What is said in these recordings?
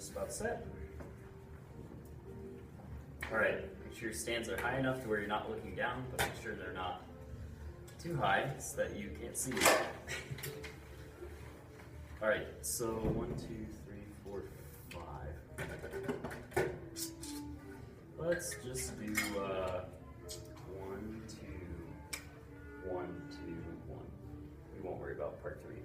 just about set. All right, make sure your stands are high enough to where you're not looking down, but make sure they're not too high so that you can't see. All right, so 1, 2, 3, 4, 5. Let's just do 1, 2, 1, 2, 1. We won't worry about part 3.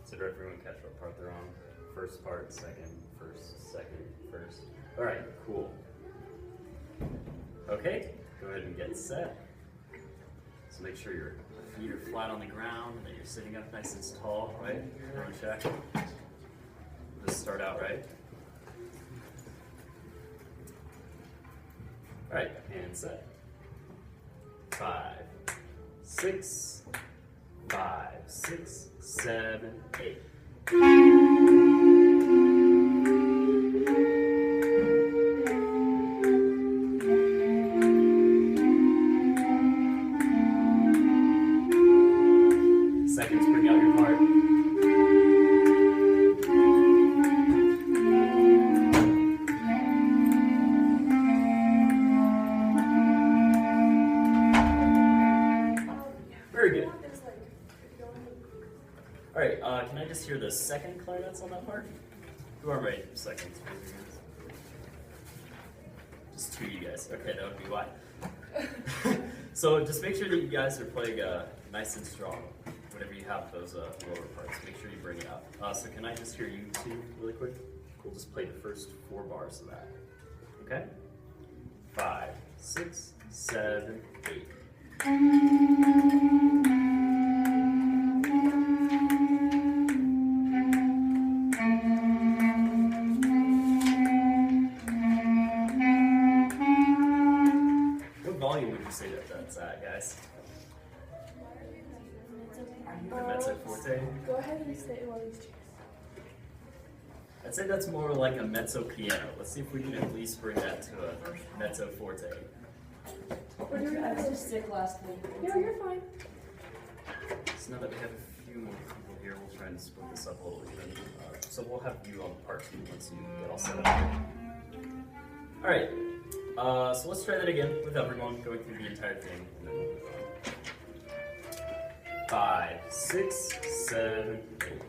So did everyone catch what part they're on? First part, second, first, second, first. All right, cool. Okay, go ahead and get set. So make sure your feet are flat on the ground and that you're sitting up nice and tall, right? Everyone check. Just start out right. All right, and set. 5, 6, 5, 6, 7, 8. Seconds, bring out your part. Very good. All right, can I just hear the second clarinets on that part? Who are ready for seconds? Just 2 of you guys. Okay, that would be why. So just make sure that you guys are playing nice and strong. Whenever you have those lower parts, make sure you bring it up. So can I just hear you two really quick? We'll just play the first 4 bars of that. Okay? 5, 6, 7, 8. What volume would you say that that's at, guys? The mezzo forte? Go ahead and stay while these chairs. I'd say that's more like a mezzo piano. Let's see if we can at least bring that to a mezzo forte. I was just sick last week. No, you're fine. So now that we have a few more people here, we'll try and split this up a little even. So we'll have you on part 2 once you get all set up. All right, so let's try that again with everyone going through the entire thing. And then we'll move on. 5, 6, 7, 8.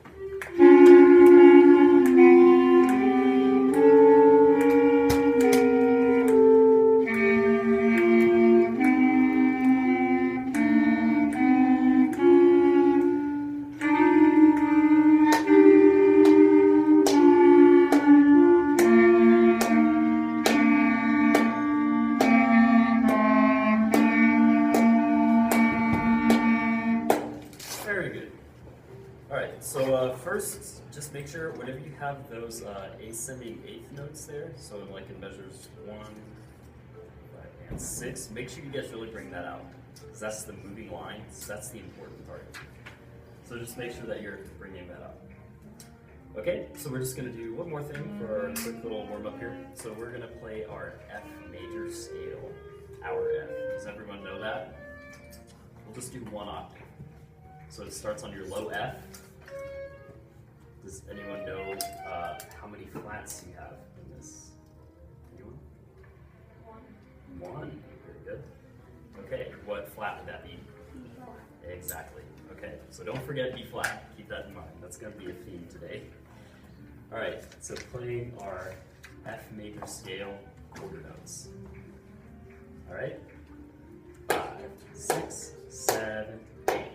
First, just make sure whenever you have those ascending eighth notes there, so like it measures 1, 5, and 6, make sure you guys really bring that out, because that's the moving lines, that's the important part. So just make sure that you're bringing that up. Okay, so we're just going to do one more thing for our quick little warm-up here. So we're going to play our F major scale, our F. Does everyone know that? We'll just do 1 octave. So it starts on your low F. Does anyone know how many flats you have in this? Anyone? 1. 1. Very good. Okay, what flat would that be? B flat. Exactly. Okay, so don't forget B flat. Keep that in mind. That's going to be a theme today. All right, so playing our F major scale quarter notes. All right? 5, 6, 7, 8.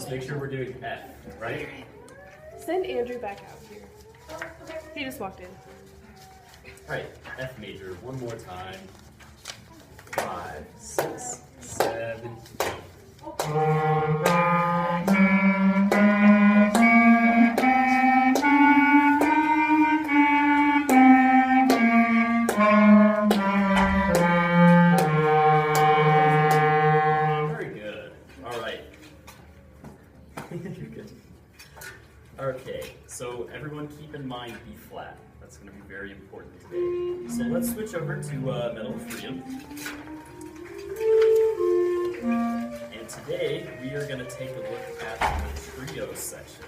Make sure we're doing F, right? Send Andrew back out here. He just walked in. All right, F major, one more time. 5, 6, 7, 8. Okay, so everyone keep in mind B flat. That's going to be very important today. So let's switch over to Medal of Freedom. And today we are going to take a look at the trio section.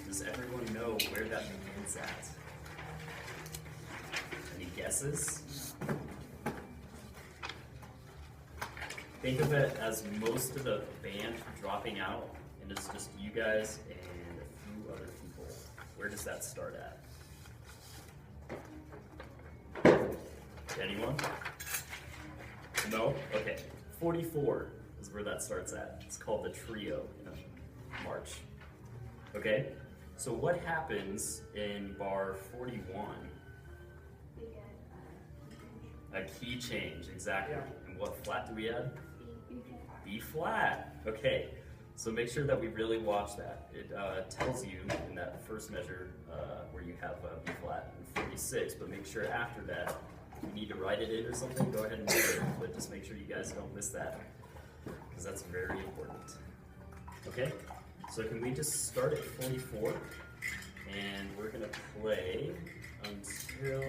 Does everyone know where that begins at? Any guesses? Think of it as most of the band dropping out, and it's just you guys and a few other people. Where does that start at? Anyone? No? Okay. 44 is where that starts at. It's called the trio march. Okay? So what happens in bar 41? A key change, exactly. And what flat do we add? B flat. Okay. So make sure that we really watch that. It tells you in that first measure where you have B flat and 46, but make sure after that, if you need to write it in or something, go ahead and do it. But just make sure you guys don't miss that, because that's very important. Okay? So can we just start at 44? And we're going to play until...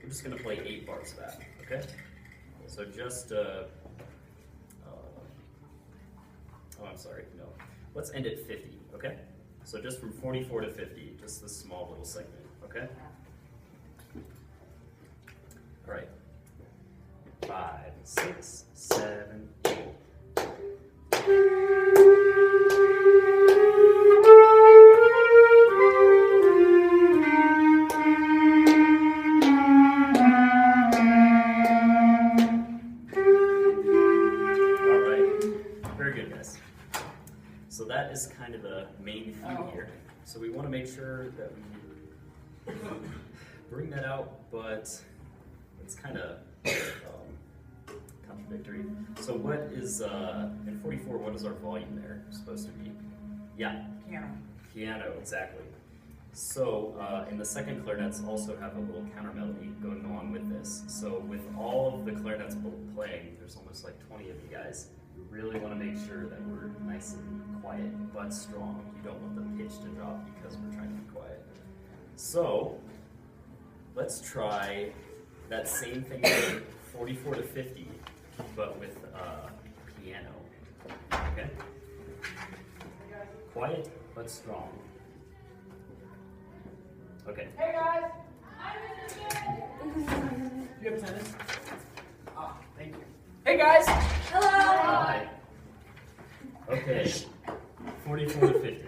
We're just going to play 8 bars of that, okay? So just... oh, I'm sorry, no. Let's end at 50, okay? So just from 44 to 50, just this small little segment, okay? All right. 5, 6, 7, 8. All right. Very good, guys. So that is kind of the main theme here. So we want to make sure that we bring that out, but it's kind of contradictory. So what is, in 44, what is our volume there supposed to be? Yeah? Piano. Piano, exactly. So in the second clarinets also have a little counter melody going along with this. So with all of the clarinets playing, there's almost like 20 of you guys. We really want to make sure that we're nice and quiet, but strong. You don't want the pitch to drop because we're trying to be quiet. So let's try that same thing from 44 to 50, but with piano. Okay? Quiet, but strong. Okay. Hey guys! You have tennis? Ah, thank you. Hey guys! Hello! Hi. Okay. 44 to 50.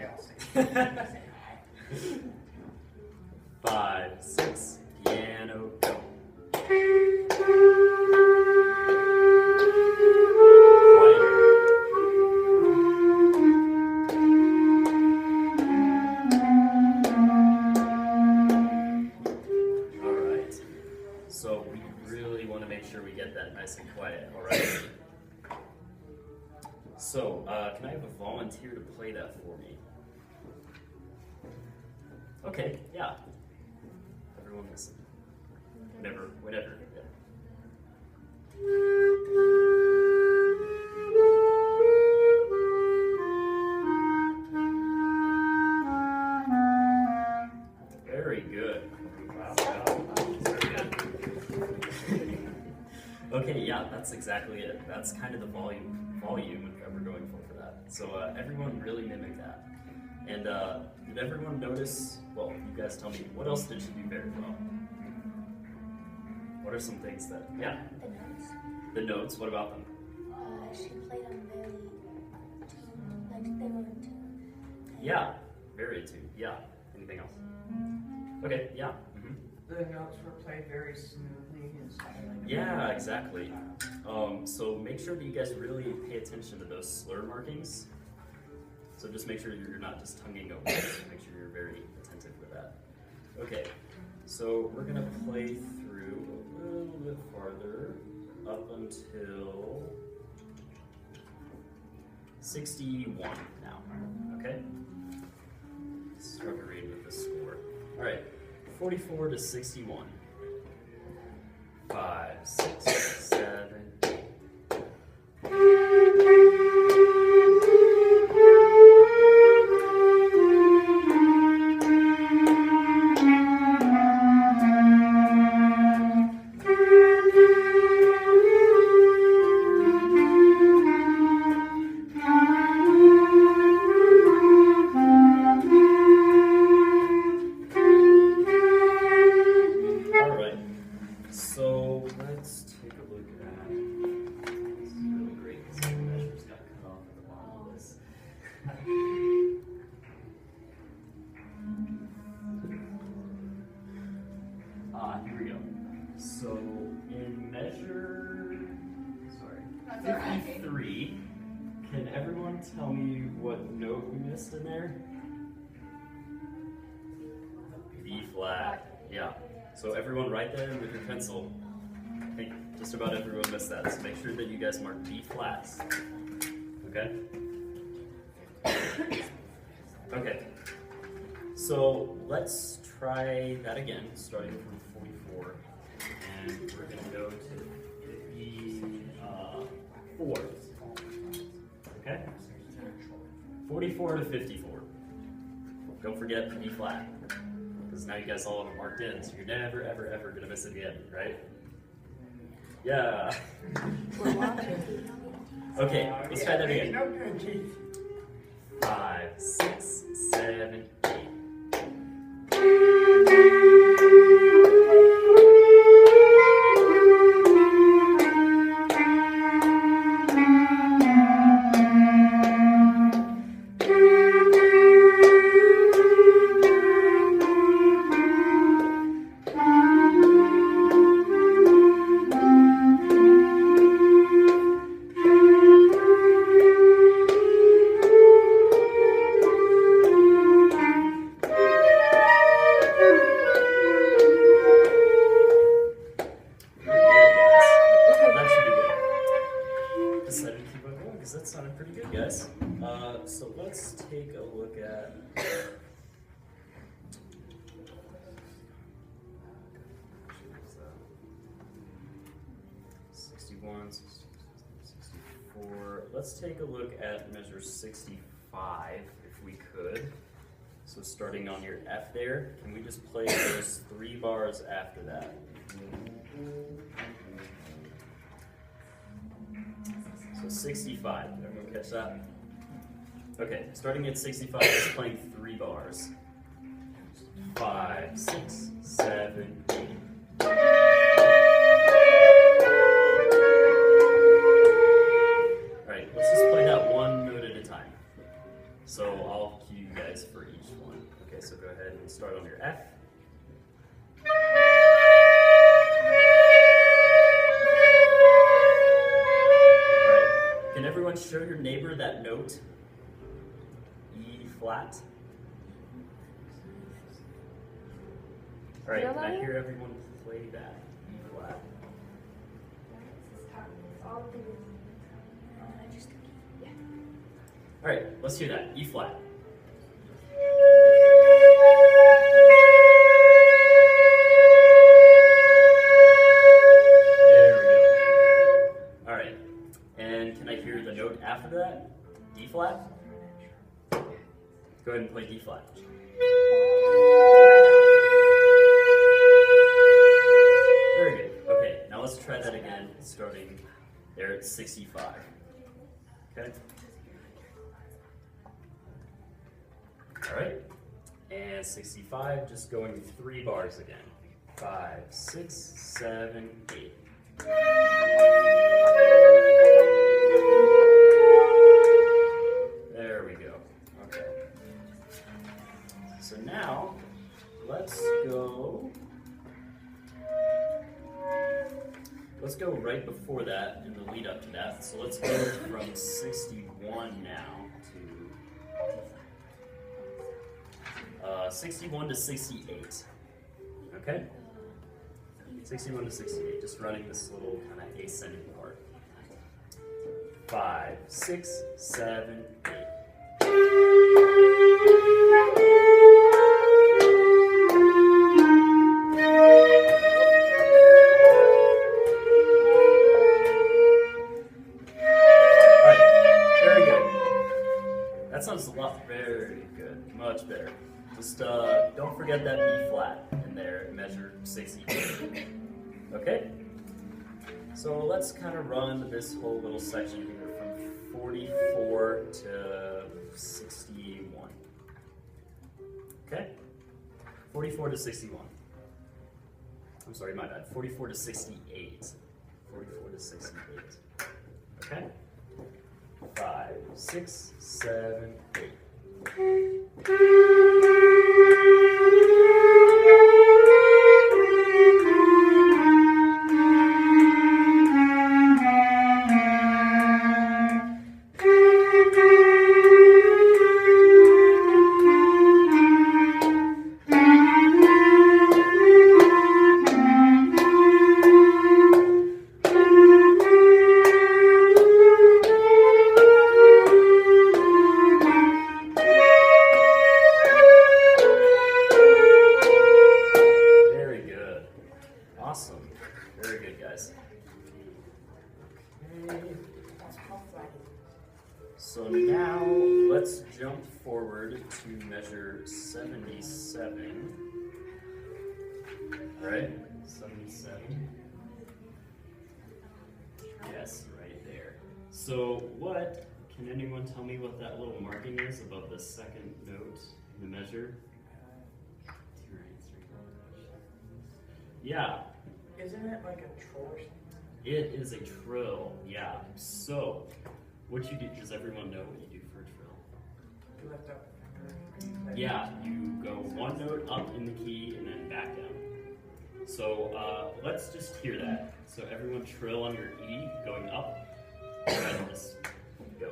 5, 6, piano, go. So we really want to make sure we get that nice and quiet, all right? So, can I have a volunteer to play that for me? Okay, yeah. Everyone listen. Whenever, yeah. Very good. Wow, very good. Okay, yeah, that's exactly it. That's kind of the volume that we're going for that. So everyone really mimic that. And did everyone notice, well, you guys tell me, what else did she do very well? What are some things that, yeah? The notes. The notes, what about them? She played them very tuned, like they were in tune. Yeah, very attuned, yeah. Anything else? Okay, yeah. Mm-hmm. The notes were played very smoothly and silently. Yeah, exactly. So make sure that you guys really pay attention to those slur markings. So just make sure you're not just tonguing over. Make sure you're very attentive with that. Okay, so we're gonna play through a little bit farther up until 61 now. Okay? Start to read with the score. All right, 44 to 61. 5, 6, 7, 8. Here we go. So in measure, 53, can everyone tell me what note we missed in there? B flat. Yeah. So everyone write that in with your pencil. I think just about everyone missed that. So make sure that you guys mark B flats. Okay? Okay. So let's try that again, starting from 44. And we're going to go to 54. Okay? 44 to 54. Don't forget the B flat. Because now you guys all have it marked in, so you're never, ever, ever going to miss it again, right? Yeah. Okay, let's try that again. 5, 6, 7, 8. That sounded pretty good, guys. So let's take a look at 61, 64. Let's take a look at measure 65, if we could. So starting on your F there, can we just play those 3 bars after that? So 65, did everyone catch that? Okay, starting at 65, just playing 3 bars. 5, 6, 7, 8. Alright, let's just play that one note at a time. So I'll cue you guys for each one. Okay, so go ahead and start on your F. Can everyone show your neighbor that note? E flat. All right, can I hear everyone play that? E flat. All right, let's hear that. E flat. After that, D flat. Go ahead and play D flat. Very good. Okay, now let's try that again, starting there at 65. Okay? All right. And 65, just going 3 bars again. 5, 6, 7, 8. There we go. Okay. So now, let's go right before that in the lead up to that. So let's go from 61 now to 61 to 68. Okay? 61 to 68, just running this little kind of ascending part. 5, 6, 7, 8. That sounds a lot very good, much better. Just don't forget that B flat in there, measure 68. Okay? So let's kind of run this whole little section here from 44 to 61. Okay? 44 to 61. I'm sorry, my bad. 44 to 68. 44 to 68. Okay? 5, 6, 7, 8. Very good. Awesome. Very good, guys. Okay. So now let's jump forward to measure 77. All right, 77. Yes, right there. So can anyone tell me what that little marking is above the second note in the measure? Yeah, Isn't it like a troll or something? it is a trill. Yeah. So, what you do? Does everyone know what you do for a trill? You lift up the finger. Yeah, you go one note up in the key and then back down. So let's just hear that. So everyone trill on your E, going up. And just go.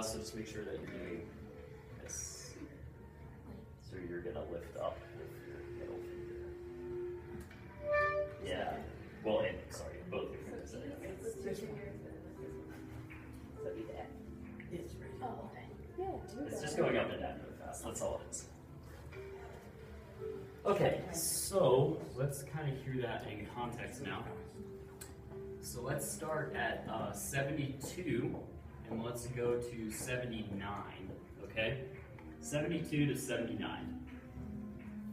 So just make sure that you're doing this. So you're gonna lift up with your middle finger. Yeah. Well, and sorry, both your fingers. This one. It's right. Oh, okay. Yeah. It's just going up and down really fast. That's all it is. Okay, so let's kind of hear that in context now. So let's start at 72 and let's go to 79. Okay? 72 to 79.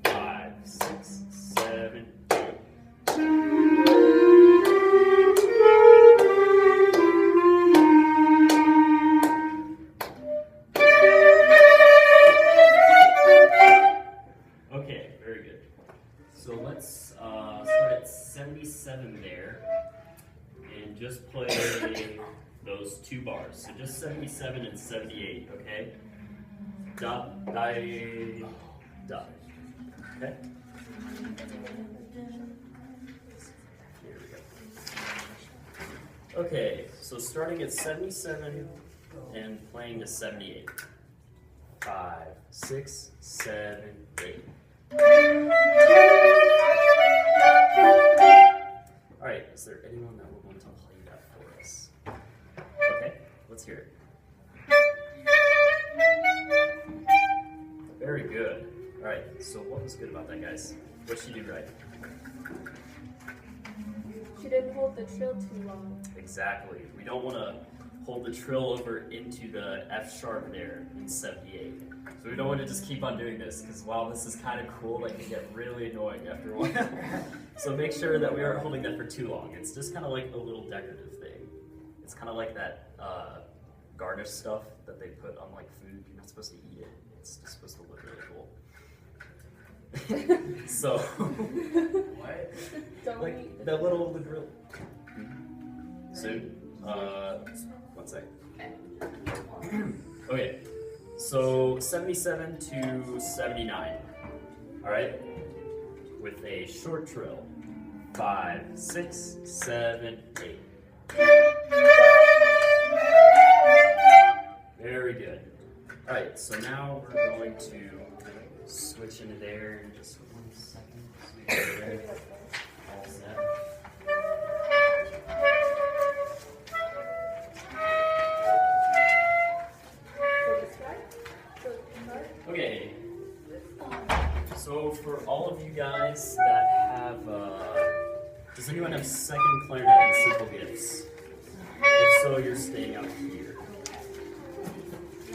5, 6, 7, 8. Okay, very good. So let's start at 77 there and just play those two bars. So just 77 and 78, okay? Dot, die, dot. Okay? Here we go. Okay, so starting at 77 and playing to 78. 5, 6, 7, 8. Alright, is there anyone that would want to play that for us? Okay, let's hear it. Very good. Alright, so what was good about that, guys? What did she do right? She didn't hold the trill too long. Exactly. We don't want to hold the trill over into the F sharp there in 78. So we don't want to just keep on doing this because while this is kind of cool, that can get really annoying after a while. So make sure that we aren't holding that for too long. It's just kind of like a little decorative thing. It's kind of like that garnish stuff that they put on like food. You're not supposed to eat it. It's just supposed to look really cool. So, What? Don't like eat that little the grill. Soon. One sec. Okay, so 77 to 79. All right, with a short trill. 5, 6, 7, 8. Very good. All right, so now we're going to switch into there in just 1 second. So you're ready. All set. Okay, so for all of you guys that have, does anyone have second clarinet and simple gifts? If so, you're staying out here.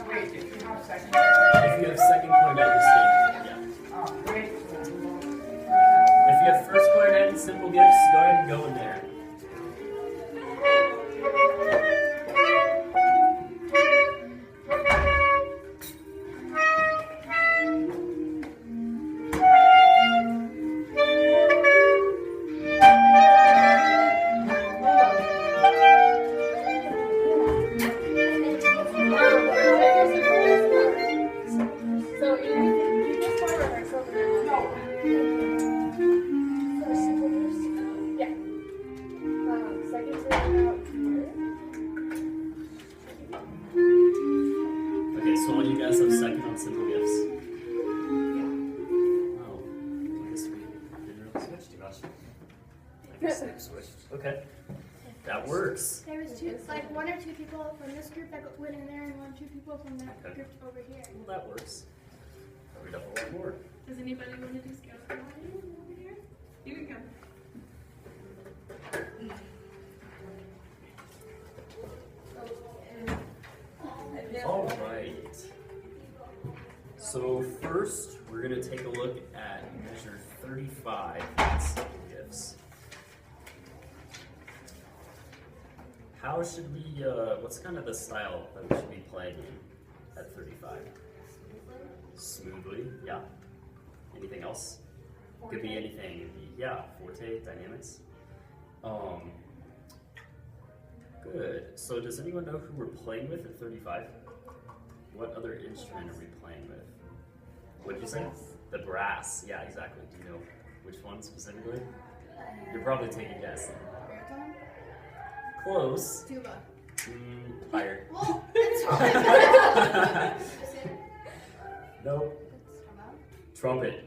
Wait, if you have second. If you have second clarinet, you're staying here. Yeah. Oh, great. If you have first clarinet and simple gifts, go ahead and go in there. That works. There was two, like one or two people from this group that went in there, and one or two people from that Okay. group over here. Well, that works. Hurried up a lot more. Does anybody want to do skeleton over here? You can come. All right. So first, we're going to take a look at measure 35, simple gifts. How should we, what's kind of the style that we should be playing in at 35? Smoothly, yeah. Anything else? Could be anything. It'd be, yeah, forte, dynamics. Good. So does anyone know who we're playing with at 35? What other instrument are we playing with? What did you say? The brass. Yeah, exactly. Do you know which one specifically? You're probably taking a guess. Close. Tuba. Higher. Well, it's Nope. Trumpet.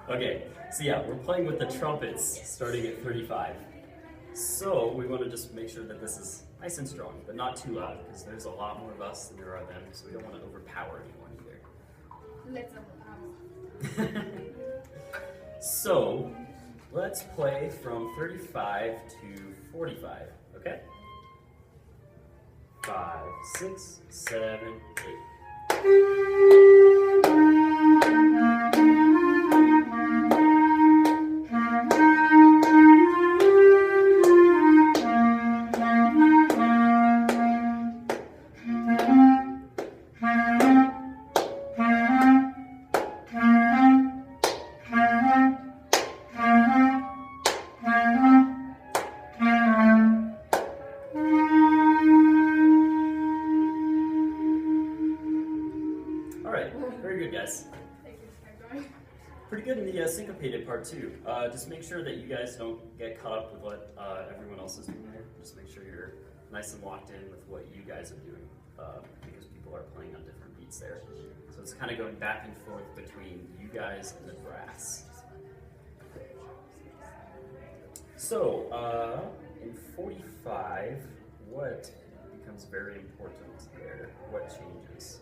Okay, so yeah, we're playing with the trumpets starting at 35. So we want to just make sure that this is nice and strong, but not too loud, because there's a lot more of us than there are them, so we don't want to overpower anyone either. So let's play from 35 to 45, okay? 5, 6, 7, 8. Very good, guys. Pretty good in the syncopated part too. Just make sure that you guys don't get caught up with what everyone else is doing there. Just make sure you're nice and locked in with what you guys are doing, because people are playing on different beats there. So it's kind of going back and forth between you guys and the brass. So in 45, what becomes very important there? What changes?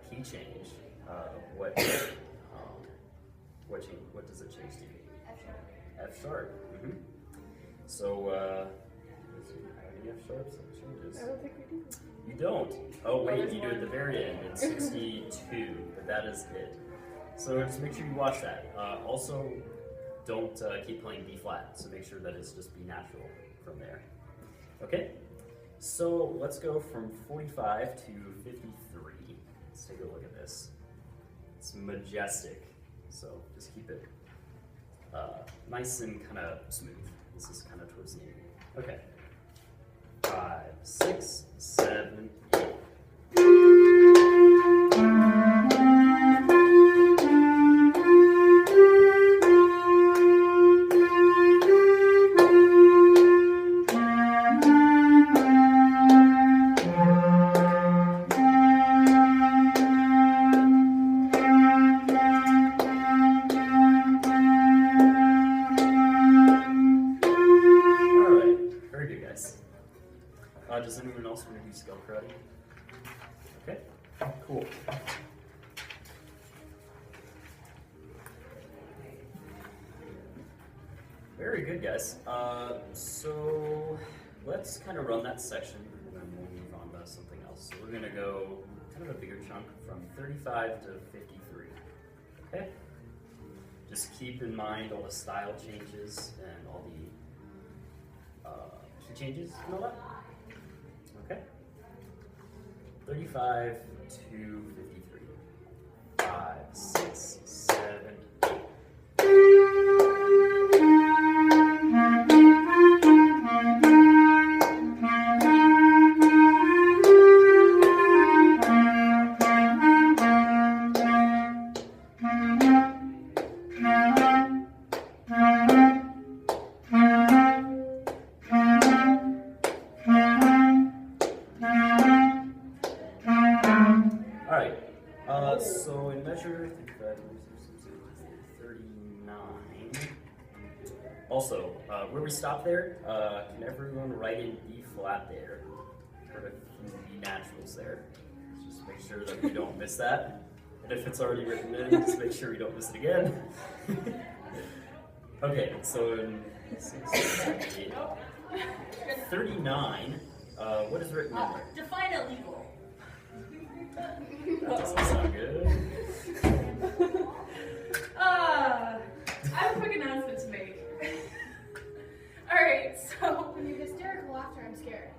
Key change. What does it change to? F sharp. Mm-hmm. So any F sharps that changes? I don't think we do. You don't. Oh wait, you do it at the very end in 62, but that is it. So just make sure you watch that. Also, don't keep playing B flat. So make sure that it's just B natural from there. Okay. So let's go from 45 to 53. Let's take a look at this. It's majestic, so just keep it nice and kind of smooth. This is kind of towards the end. Okay. 5, 6, 7, 8. Does anyone else want to do skill karate? Okay, cool. Very good, guys. So let's kind of run that section, and then we'll move on to something else. So we're going to go kind of a bigger chunk from 35 to 53. Okay? Just keep in mind all the style changes and all the key changes and all that. Okay. 35 to 53. 5, 6, 7, 8. So in measure 35, Also, where we stop there, can everyone write in B flat there? Heard a few B naturals there. Just make sure that we don't miss that. And if it's already written in, just make sure we don't miss it again. Okay, so in 39, what is written in there? Define illegal. That doesn't sound good. I have a quick announcement to make. Alright, so. When you're hysterical laughter, I'm scared.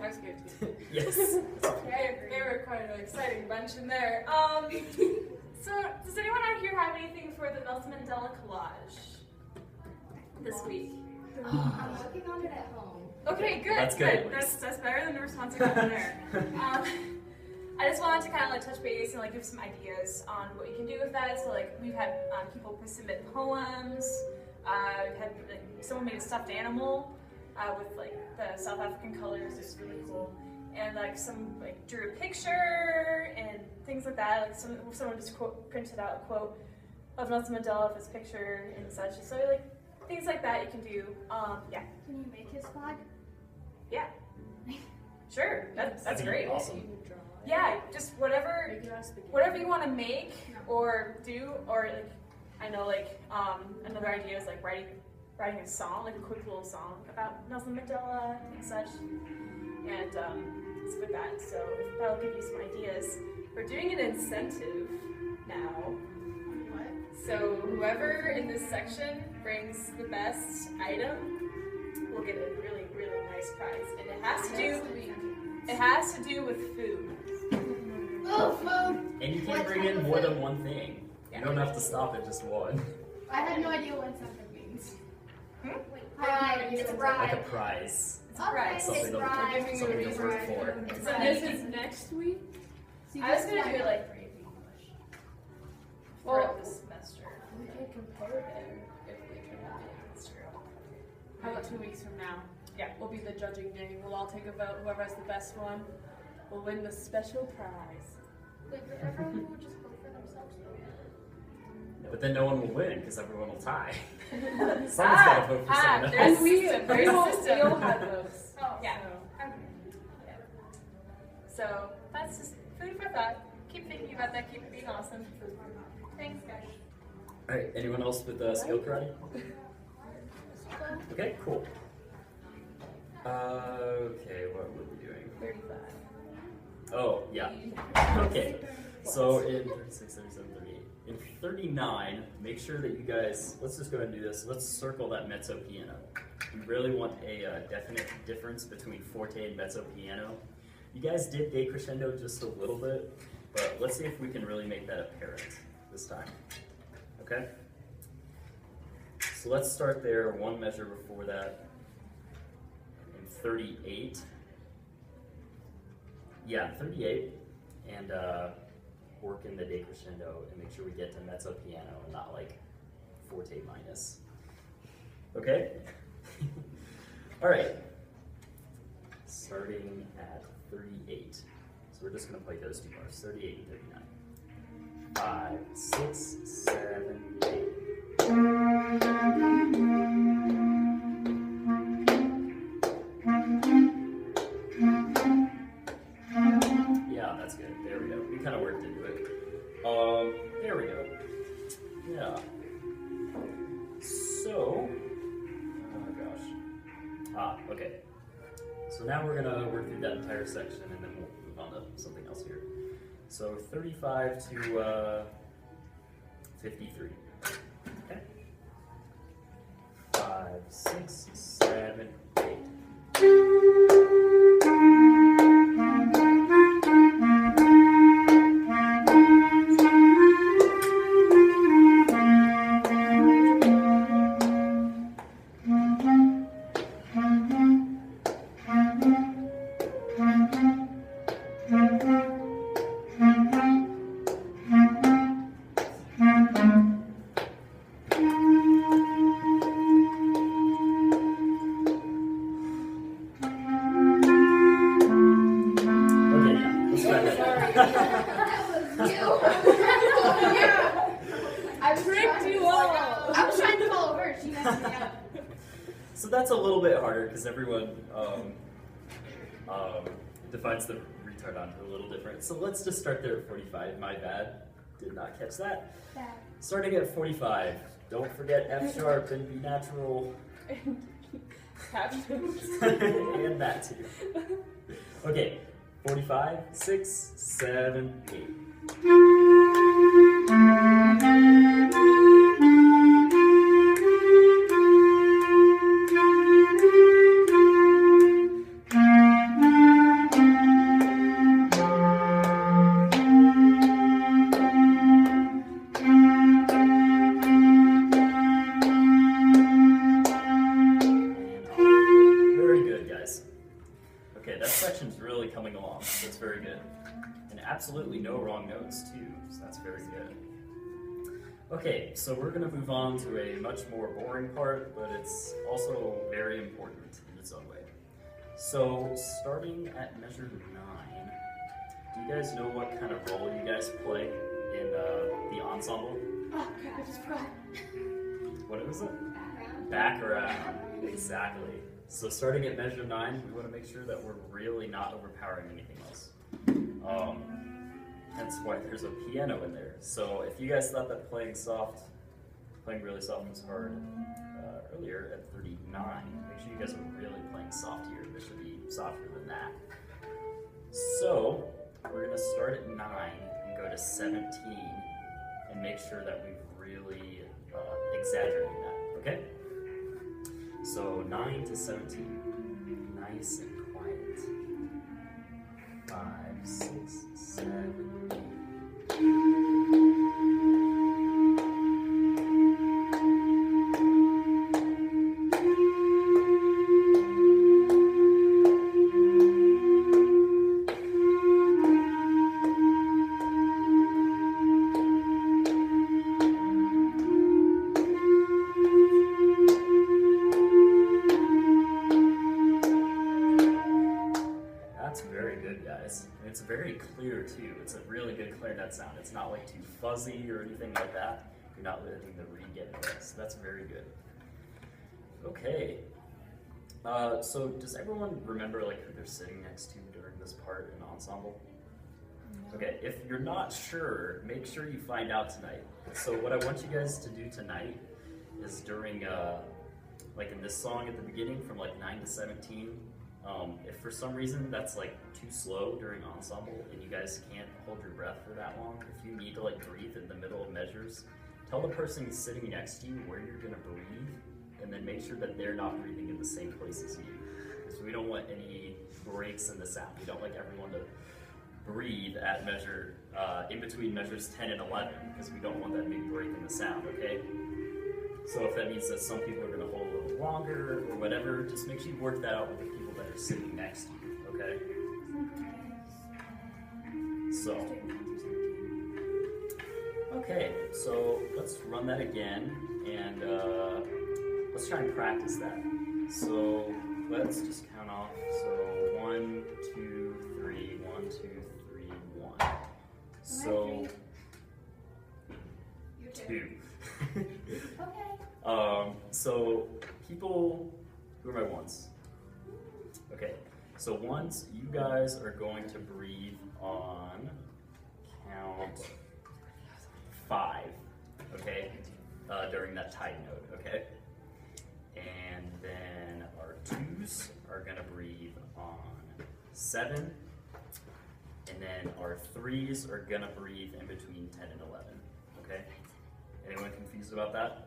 I'm scared too. Yes. They were quite an exciting bunch in there. So, does anyone out here have anything for the Nelson Mandela collage this week? I'm working on it at home. Okay, good. That's good. That's better than the response I got from there. I just wanted to kind of like touch base and like give some ideas on what you can do with that. So like we've had people submit poems. We've had like, someone made a stuffed animal with like the South African colors. It's really cool. And like some like drew a picture and things like that. Like someone just printed out a quote of Nelson Mandela with his picture and such. So like things like that you can do. Yeah. Can you make his flag? Yeah. Sure. That's great. Awesome. Yeah, just whatever you want to make or do, or like I know like another idea is like writing a song, like a quick little song about Nelson Mandela and such, and it's with that. So that'll give you some ideas. We're doing an incentive now. What? So whoever in this section brings the best item will get a really, really nice prize, and it has to do with food. Oh, food! And you can bring in more than one thing. You don't have to stop at just one. I had no idea what incentive means. It's a Like bribe. a prize. It's a prize. Something It's to bribe. something to work for. So This this is next week? I was gonna do it like Well, for the semester. we could compare it if we can. That's true. How about 2 weeks from now? Yeah. Will be the judging day. We'll all take a vote. Whoever has the best one will win the special prize. Wait, but everyone will just vote for themselves. But then no one will win because everyone will tie. Someone's got to vote for someone else. there's- And we There's a all system. had votes. Oh, yeah. So. Okay. Yeah. So that's just food for thought. Keep thinking about that. Keep it being awesome. Thanks, guys. All right. Anyone else with skill karate? Okay. Cool. Okay. What were we doing? 35. Oh yeah. Okay. So in 36, 37, 38. In 39, make sure that you guys, let's just go ahead and do this. Let's circle that mezzo piano. You really want a definite difference between forte and mezzo piano. You guys did decrescendo just a little bit, but let's see if we can really make that apparent this time. Okay? So let's start there, one measure before that. In 38. Yeah, 38. And work in the decrescendo and make sure we get to mezzo piano and not like forte minus. Okay? All right. Starting at 38. So we're just going to play those two bars, 38 and 39. 5, 6, 7, 8. Yeah, that's good. There we go. We kind of worked into it. There we go. Yeah. So, oh gosh. Okay. So now we're gonna work through that entire section and then we'll move on to something else here. So 35 to 53. Okay. 5, 6, 7, 8. I was trying to follow her. She messed me up. So that's a little bit harder because everyone defines the retard on a little different. So let's just start there at 45. My bad. Did not catch that. Bad. Starting at 45. Don't forget F sharp and B natural. Captions. And that too. Okay, 45, 6, 7, 8. Very good, guys. Okay, that section's really coming along. That's very good. And absolutely no wrong notes, too. So that's very good. Okay, so we're going to move on to a much more boring part, but it's also very important in its own way. So, starting at measure 9, do you guys know what kind of role you guys play in the ensemble? Oh crap, I just forgot. What was it? Background. Exactly. So starting at measure 9, we want to make sure that we're really not overpowering anything else. Hence why there's a piano in there. So if you guys thought that playing really soft was hard earlier at 39, make sure you guys are really playing soft here. This should be softer than that. So we're going to start at 9 and go to 17 and make sure that we've really exaggerated that, okay? So 9 to 17, nice and quiet. 5, 6, 7, 8. That's very good, guys. And it's very clear, too. It's a really good clarinet sound. It's not like too fuzzy or anything like that. You're not letting the reed get in the way. So that's very good. Okay. So does everyone remember like who they're sitting next to during this part in ensemble? No. Okay, if you're not sure, make sure you find out tonight. So what I want you guys to do tonight is during, like in this song at the beginning from like 9 to 17, if for some reason that's like too slow during ensemble and you guys can't hold your breath for that long, if you need to like breathe in the middle of measures, tell the person sitting next to you where you're gonna breathe and then make sure that they're not breathing in the same place as you. Because we don't want any breaks in the sound. We don't like everyone to breathe at measure, in between measures 10 and 11 because we don't want that big break in the sound, okay? So if that means that some people are going to hold a little longer or whatever, just make sure you work that out with the people that are sitting next to you, okay? So let's run that again and let's try and practice that. So let's just count off. So 1, 2, 3, 1, 2, 3, 1. So 2. Okay. So people, who are my ones? Okay, so ones, you guys are going to breathe on count 5, okay, during that tight note, okay? And then our 2s are gonna breathe on 7, and then our 3s are gonna breathe in between 10 and 11, okay? Anyone confused about that?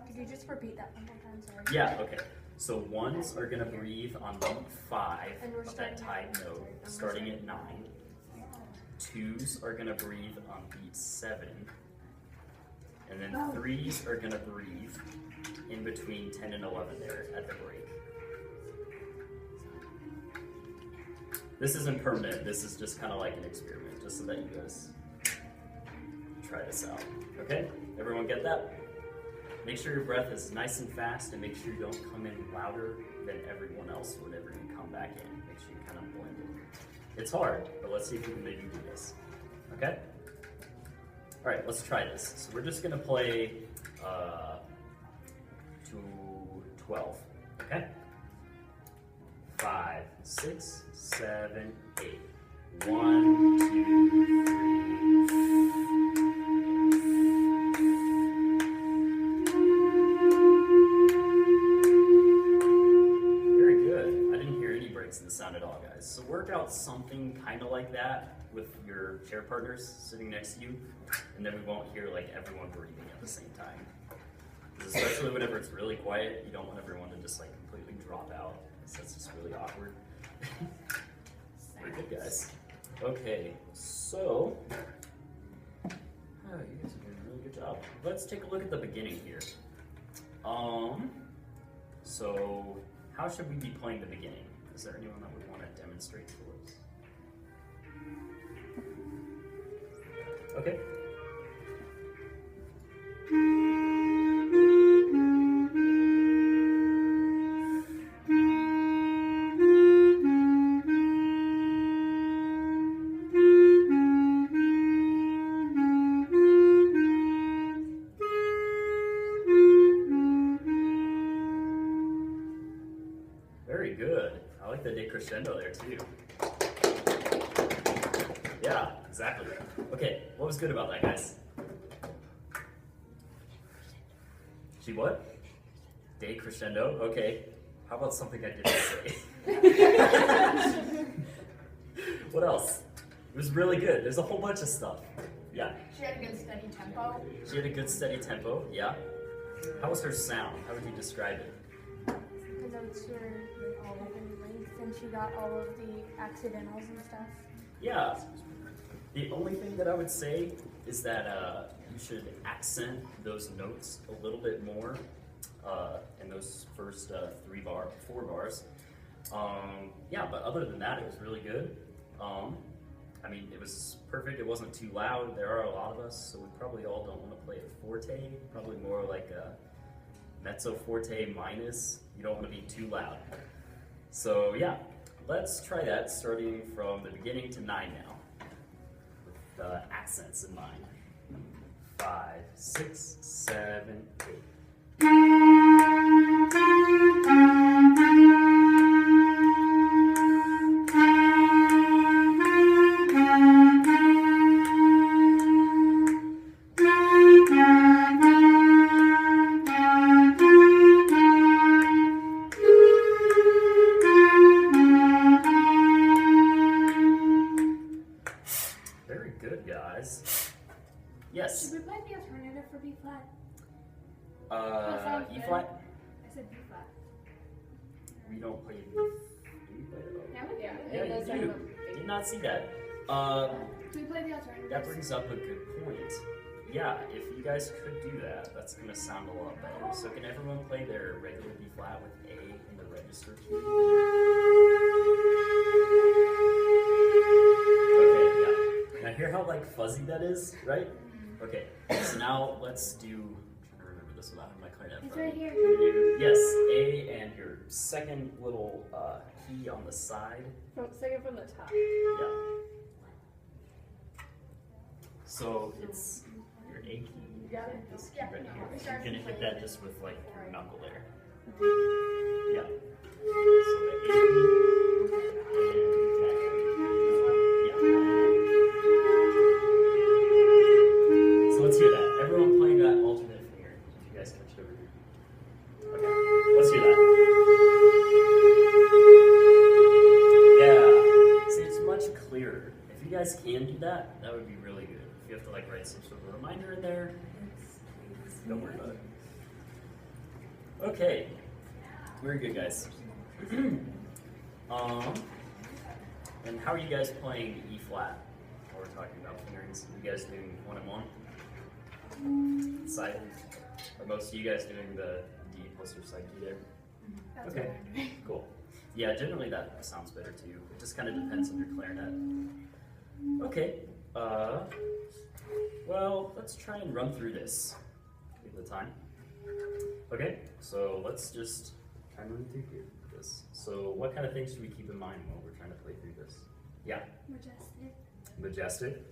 Could you just repeat that one more time? Sorry. Yeah, okay. So ones are gonna breathe on beat 5 And we're of that starting tight at- note, sorry, starting at 9. 2s are gonna breathe on beat 7. And then 3s are gonna breathe in between 10 and 11 there at the break. This isn't permanent, this is just kind of like an experiment, just so that you guys try this out. Okay? Everyone get that? Make sure your breath is nice and fast, and make sure you don't come in louder than everyone else whenever you come back in. Make sure you kind of blend in. It's hard, but let's see if we can maybe do this. Okay? All right, let's try this. So we're just gonna play to 12. Okay? 5, 6, 7, 8. 1, 2, 3. Very good. I didn't hear any breaks in the sound at all, guys. So work out something kind of like that with your chair partners sitting next to you, and then we won't hear like everyone breathing at the same time. Especially whenever it's really quiet, you don't want everyone to just like completely drop out. That's just really awkward. Very good, guys. Okay, so you guys are doing a really good job. Let's take a look at the beginning here. So how should we be playing the beginning? Is there anyone that would want to demonstrate for us? Okay. Very good. I like the decrescendo there too. Yeah, exactly. Okay, what was good about that, guys? She what? Decrescendo? Okay. How about something I didn't say? What else? It was really good. There's a whole bunch of stuff. Yeah. She had a good steady tempo. She had a good steady tempo. Yeah. How was her sound? How would you describe it? Because I would swear all of the length, and she got all of the accidentals and stuff. Yeah. The only thing that I would say is that you should accent those notes a little bit more in those first 4 bars. Yeah, but other than that, it was really good. I mean, it was perfect. It wasn't too loud. There are a lot of us, so we probably all don't want to play a forte. Probably more like a mezzo forte minus. You don't want to be too loud. So yeah, let's try that starting from the beginning to 9 now. With accents in mind. 5, 6, 7, 8. Very good, guys. Yes. Should we play the alternative for B flat? E flat. I said B flat. We don't play. Do we play it all? Yeah. Yeah, you do. Did not see that. Can we play the alternative? That brings up a good point. Yeah, if you guys could do that, that's gonna sound a lot better. So can everyone play their regular B flat with A in the register key? Okay, yeah. Now hear how like fuzzy that is, right? Okay. So now let's do. I'm trying to remember this without having my clarinet. It's in front right of me. here. We're gonna do, yes, A and your second little key on the side. Second from the top. Yeah. So it's your A key. You got it? This key Yeah, right no, here. we So started you're gonna hit playing. that just with like your knuckle there. Yeah. So the A key and that key. Yeah. So let's hear that. Everyone playing that alternate finger. If you guys touched over here. Okay. Let's hear that. Yeah. See, it's much clearer. If you guys can do that, that would be really good. If you have to like write some sort of reminder in there, don't worry about it. Okay. Very good, guys. And how are you guys playing E flat? While we're talking about fingerings, are you guys doing 1 and 1? Side? Are most of you guys doing the D plus your side key there? That's Okay. what I'm doing. Cool. Yeah, generally that sounds better too. It just kind of depends on your clarinet. Okay. Well, let's try and run through this. Give the time. Okay, so let's just try and run through here. This. So, what kind of things should we keep in mind while we're trying to play through this? Yeah. Majestic. Majestic.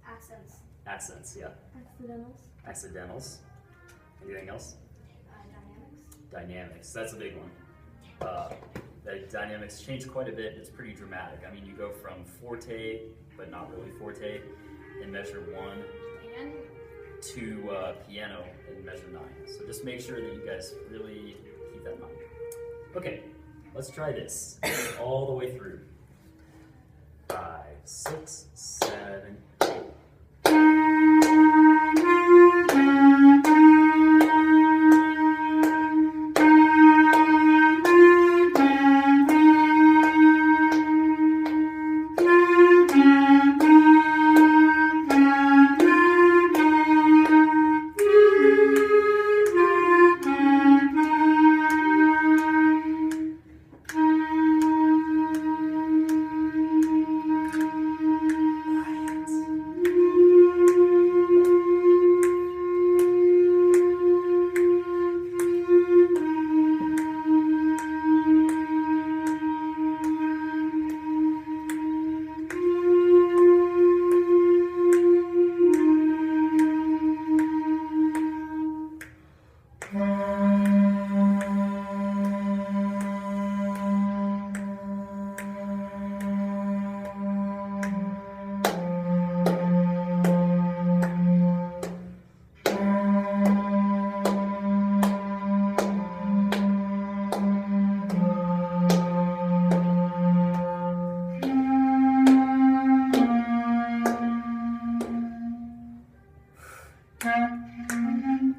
Accents. Accents. Yeah. Accidentals. Accidentals. Anything else? Dynamics. dynamics. That's a big one. The dynamics change quite a bit. It's pretty dramatic. I mean, you go from forte, but not really forte, in measure 1 And to piano in measure 9. So just make sure that you guys really keep that in mind. Okay, let's try this all the way through. 5, 6, 7, 8.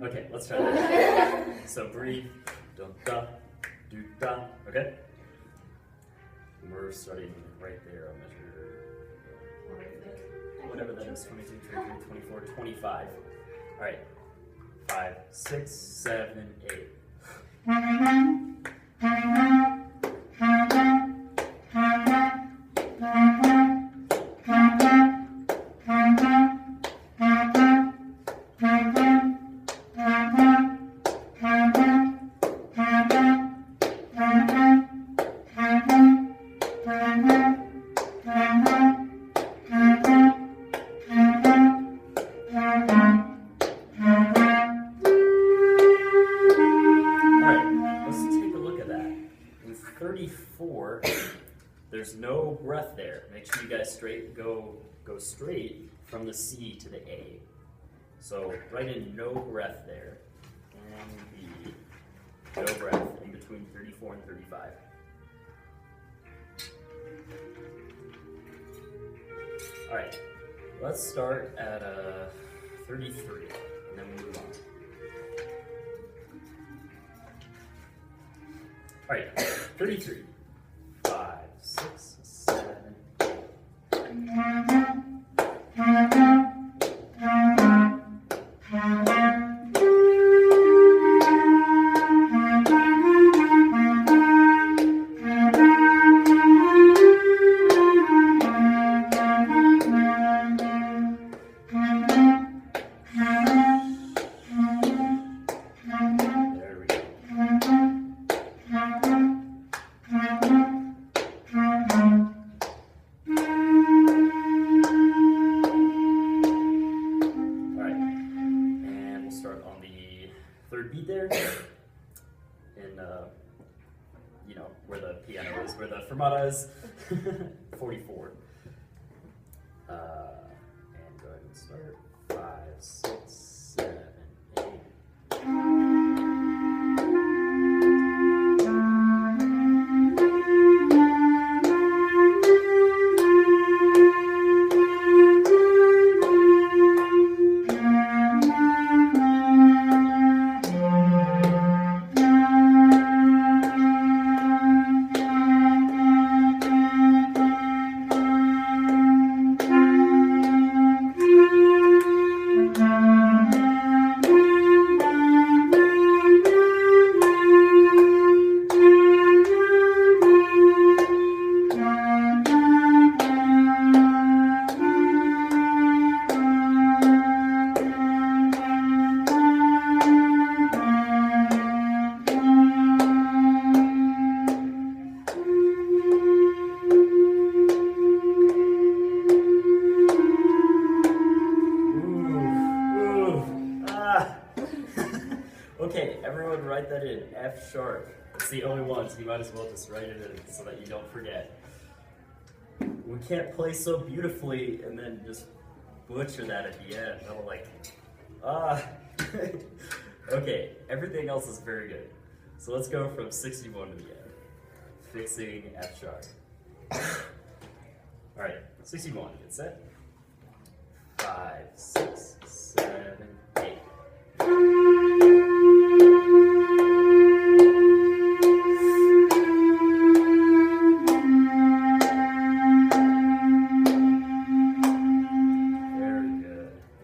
Okay, let's try that. So breathe, dun da, do da. Okay. We're starting right there on measure whatever that is, 22, 23, 24, 25. All right. 5, 6, 7, 8. There's no breath there. Make sure you guys go straight from the C to the A. So write in no breath there. And B, no breath in between 34 and 35. All right, let's start at 33, and then we move on. All right, 33. 5, 6, 7, 8. There we go. Third beat there, in you know where the piano is, where the fermata is, 44. And go ahead and start. 5, 6, 7, 8. F sharp. It's the only one, so you might as well just write it in so that you don't forget. We can't play so beautifully and then just butcher that at the end. I'm like, Okay, everything else is very good. So let's go from 61 to the end. Fixing F sharp. Alright, 61, get set. 5, 6, 7, 8.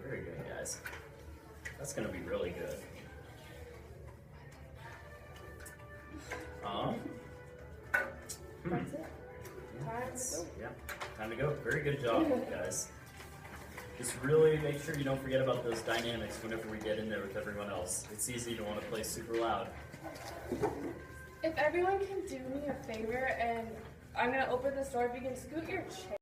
Very good, guys. That's gonna be really good. That's it. Yeah, time to go. Very good job, guys. Just really make sure you don't forget about those dynamics whenever we get in there with everyone else. It's easy to want to play super loud. If everyone can do me a favor, and I'm gonna open this door, if you can scoot your chair.